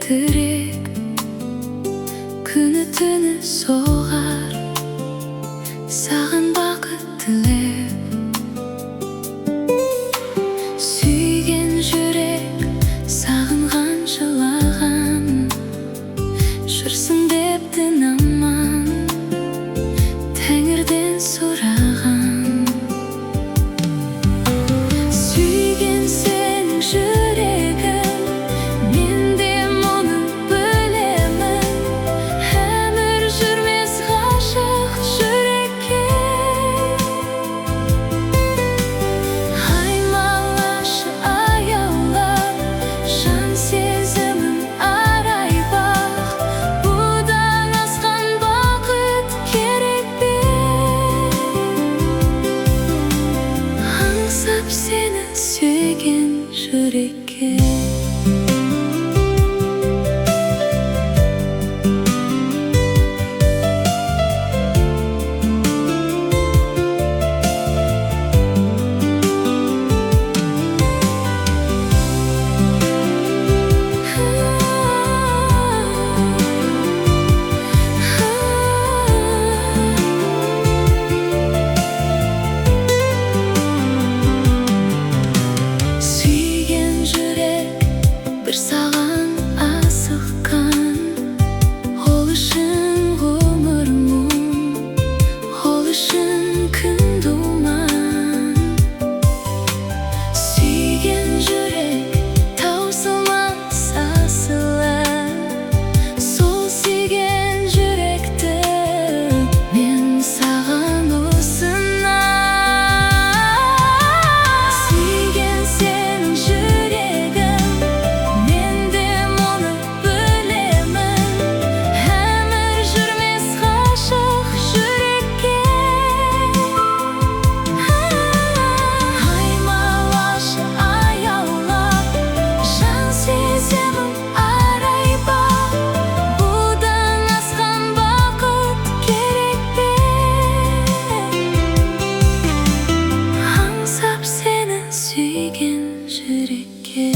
тірек, күні түні соғар саған бақыт тілеп. Сүйген жүрек сағынған жылаған, жүрсің дептін аман, Тәңірден сұраған. Сүйген сенің жүрегің, мен де мұны білемін. Әмір жүрмес ғашық жүрекке. Аймалашы аяулап, жан сезімін арай бақ. Бұдан асқан бақыт керек пе? Аңсап сені сүйген жүрекке. Сүйген жүрек бір саған асыққан, ол үшін ғұмыр мұң, ол үшін күн думан. Сүйген жүрек таусылмас асылы, сол сүйген жүректі мен саған ұсынам. Сүйген сенің жүрегің, мен де мұны білемін. Әмір жүрмес ғашық жүрекке. Аймалашы аяулап, жан сеземін арай бақ. Бұдан асқан бақыт керек пе? Аңсап сені сүйген жүрекке.